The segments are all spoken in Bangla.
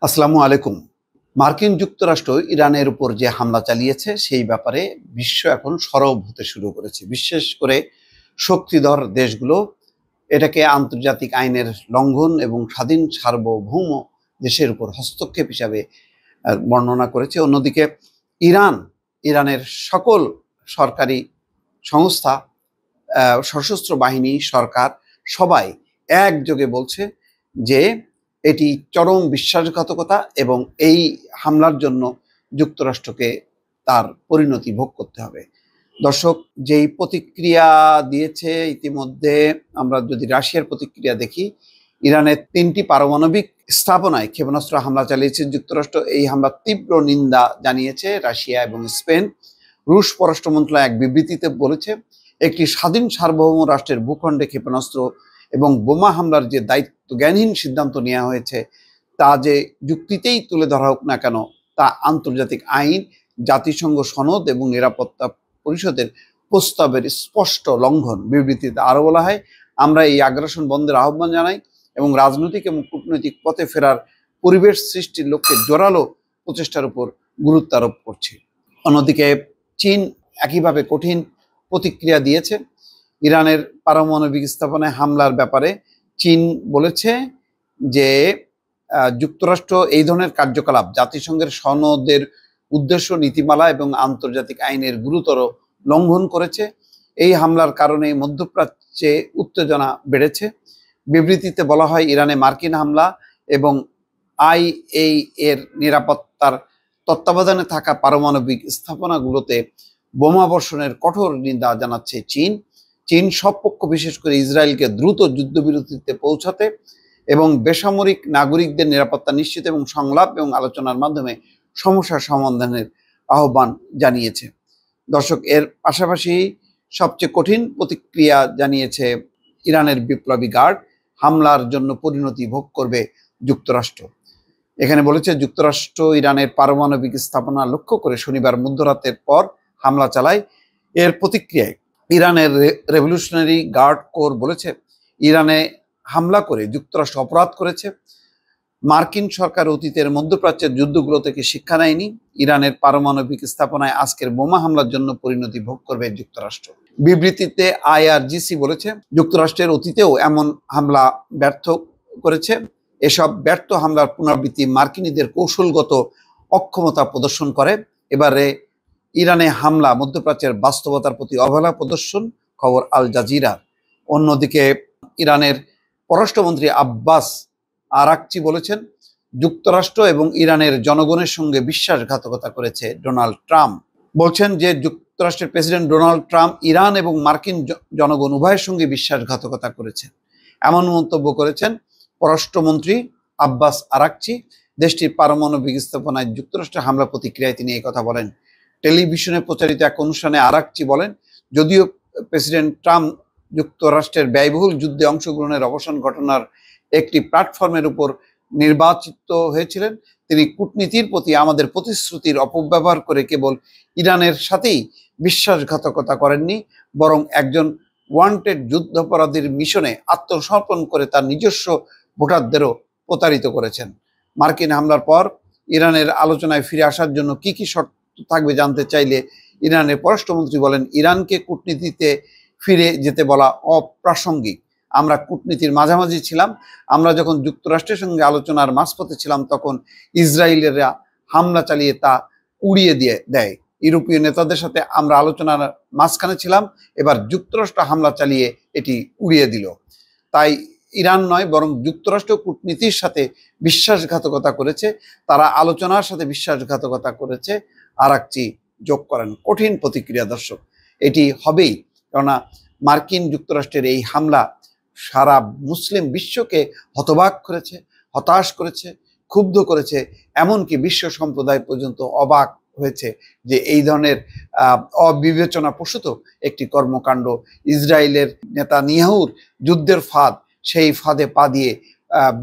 আসসালামু আলাইকুম। মার্কিন যুক্তরাষ্ট্র ইরানের উপর যে হামলা চালিয়েছে সেই ব্যাপারে বিশ্ব এখন সরব হতে শুরু করেছে। বিশেষ করে শক্তিধর দেশগুলো এটাকে আন্তর্জাতিক আইনের লঙ্ঘন এবং স্বাধীন সার্বভৌম দেশের উপর হস্তক্ষেপ হিসাবে বর্ণনা করেছে। অন্যদিকে ইরানের সকল সরকারি সংস্থা, সশস্ত্র বাহিনী, সরকার সবাই একযোগে বলছে যে এটি চরম বিশ্বাসঘাতকতা এবং এই হামলার জন্য যুক্তরাষ্ট্রকে তার পরিণতি ভোগ করতে হবে। দর্শক, যেই প্রতিক্রিয়া দিয়েছে ইতিমধ্যে, আমরা যদি রাশিয়ার প্রতিক্রিয়া দেখি, ইরানের 3টি পারমাণবিক স্থাপনায় ক্ষেপণাস্ত্র হামলা চালিয়েছে যুক্তরাষ্ট্র। এই হামলার তীব্র নিন্দা জানিয়েছে রাশিয়া এবং স্পেন। রুশ পররাষ্ট্র মন্ত্রণালয় এক বিবৃতিতে বলেছে, একটি স্বাধীন সার্বভৌম রাষ্ট্রের ভূখণ্ডে ক্ষেপণাস্ত্র এবং বোমা হামলার যে দায়িত্বজ্ঞানহীন সিদ্ধান্ত নেওয়া হয়েছে তা যে যুক্তিতেই তুলে ধরা হোক না কেন, তা আন্তর্জাতিক আইন, জাতিসংঘ সনদ এবং নিরাপত্তা পরিষদের প্রস্তাবের স্পষ্ট লঙ্ঘন। বিবৃতিতে আরও বলা হয়, আমরা এই আগ্রাসন বন্ধের আহ্বান জানাই এবং রাজনৈতিক এবং কূটনৈতিক পথে ফেরার পরিবেশ সৃষ্টির লক্ষ্যে জোরালো প্রচেষ্টার উপর গুরুত্ব আরোপ করছে। অন্যদিকে চীন একইভাবে কঠিন প্রতিক্রিয়া দিয়েছে। ইরানের পারমাণবিক স্থাপনায় হামলার ব্যাপারে চীন বলেছে যে যুক্তরাষ্ট্র এই ধরনের কার্যকলাপ জাতিসংঘের সনদের উদ্দেশ্য, নীতিমালা এবং আন্তর্জাতিক আইনের গুরুতর লঙ্ঘন করেছে। এই হামলার কারণে মধ্যপ্রাচ্যে উত্তেজনা বেড়েছে। বিবৃতিতে বলা হয়, ইরানে মার্কিন হামলা এবং আইএইএ এর নিরাপত্তার তত্ত্বাবধানে থাকা পারমাণবিক স্থাপনাগুলোতে বোমা বর্ষণের কঠোর নিন্দা জানাচ্ছে চীন সব পক্ষ, বিশেষ করে ইসরায়েলকে দ্রুত যুদ্ধবিরতিতে পৌঁছাতে এবং বেসামরিক নাগরিকদের নিরাপত্তা নিশ্চিত এবং সংলাপ এবং আলোচনার মাধ্যমে সমস্যা সমাধানের আহ্বান জানিয়েছে। দর্শক, এর পাশাপাশি সবচেয়ে কঠিন প্রতিক্রিয়া জানিয়েছে ইরানের বিপ্লবী গার্ড। হামলার জন্য পরিণতি ভোগ করবে যুক্তরাষ্ট্র। এখানে বলেছে, যুক্তরাষ্ট্র ইরানের পারমাণবিক স্থাপনা লক্ষ্য করে শনিবার মধ্যরাতের পর হামলা চালায়। এর প্রতিক্রিয়ায় ইরানের রেভলিউশনারি গার্ড কোর বলেছে, ইরানে হামলা করে যুক্তরাষ্ট্র অপরাধ করেছে। মার্কিন সরকার অতীতের মধ্যপ্রাচ্যের যুদ্ধগুলো থেকে শিক্ষা নেয়নি। ইরানের পারমাণবিক স্থাপনায় আজকের বোমা হামলার জন্য পরিণতি ভোগ করবে যুক্তরাষ্ট্র। বিবৃতিতে আইআরজিসি বলেছে, যুক্তরাষ্ট্রের অতীতেও এমন হামলা ব্যর্থ করেছে। এসব ব্যর্থ হামলার পুনরাবৃত্তি মার্কিনীদের কৌশলগত অক্ষমতা প্রদর্শন করে। এবারে ইরানে হামলা মধ্যপ্রাচ্যের বাস্তবতার প্রতি অবহেলা প্রদর্শন, খবর আল জাজিরার। অন্যদিকে ইরানের পররাষ্ট্রমন্ত্রী আব্বাস আরাকচি বলেছেন, যুক্তরাষ্ট্র এবং ইরানের জনগণের সঙ্গে বিশ্বাসঘাতকতা করেছে ডোনাল্ড ট্রাম্প। বলছেন যে যুক্তরাষ্ট্রের প্রেসিডেন্ট ডোনাল্ড ট্রাম্প ইরান এবং মার্কিন জনগণ উভয়ের সঙ্গে বিশ্বাসঘাতকতা করেছেন। এমন মন্তব্য করেছেন পররাষ্ট্রমন্ত্রী আব্বাস আরাকচি। দেশটির পারমাণবিক স্থাপনায় যুক্তরাষ্ট্রের হামলা প্রতিক্রিয়ায় তিনি এই কথা বলেন। টেলিভিশনে প্রচারিত এক অনুষ্ঠানে আরাকচি বলেন, যদিও প্রেসিডেন্ট ট্রাম্প যুক্তরাষ্ট্রের ব্যয়বহুল যুদ্ধে অংশগ্রহণের অবসান ঘটনার একটি প্ল্যাটফর্মের উপর নির্বাচিত হয়েছিলেন, তিনি কূটনীতির প্রতি আমাদের প্রতিশ্রুতির অপব্যবহার করে কেবল ইরানের সাথেই বিশ্বাসঘাতকতা করেননি, বরং একজন ওয়ান্টেড যুদ্ধাপরাধীর মিশনে আত্মসমর্পণ করে তার নিজস্ব ভোটারদেরও প্রতারিত করেছেন। মার্কিন হামলার পর ইরানের আলোচনায় ফিরে আসার জন্য কি কি শর্ত থাকবে জানতে চাইলে ইরানের পররাষ্ট্রমন্ত্রী বলেন, ইরানকে কূটনীতিতে ফিরে যেতে বলা অপ্রাসঙ্গিক। আমরা কূটনীতির মাঝামাঝি ছিলাম। আমরা যখন যুক্তরাষ্ট্রের সঙ্গে আলোচনার মাঝপথে ছিলাম তখন ইসরায়েলেরা হামলা চালিয়ে তা উড়িয়ে দেয়। ইউরোপীয় নেতাদের সাথে আমরা আলোচনার মাঝখানে ছিলাম, এবার যুক্তরাষ্ট্র হামলা চালিয়ে এটি উড়িয়ে দিল। তাই ইরান নয়, বরং যুক্তরাষ্ট্র কূটনীতির সাথে বিশ্বাসঘাতকতা করেছে, তারা আলোচনার সাথে বিশ্বাসঘাতকতা করেছে, আরাকচি যোগ করেন। কঠিন প্রতিক্রিয়া দর্শক, এটি হবেই, কেননা মার্কিন যুক্তরাষ্ট্রের এই হামলা সারা মুসলিম বিশ্বকে হতবাক করেছে, হতাশ করেছে, ক্ষুব্ধ করেছে। এমনকি বিশ্ব সম্প্রদায় পর্যন্ত অবাক হয়েছে যে এই ধরনের অবিবেচনা প্রসূত একটি কর্মকাণ্ড ইসরায়েলের নেতানিয়াহুর যুদ্ধের ফাঁদ, সেই ফাঁদে পা দিয়ে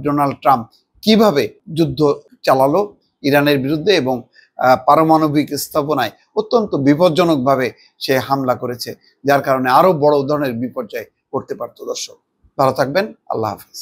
ডোনাল্ড ট্রাম্প কিভাবে যুদ্ধ চালালো ইরানের বিরুদ্ধে এবং পারমাণবিক স্থাপনায় অত্যন্ত বিপজ্জনকভাবে সে হামলা করেছে, যার কারণে আরো বড় ধরনের বিপর্যয় করতে পারত। দর্শক, ভালো থাকবেন। আল্লাহ হাফেজ।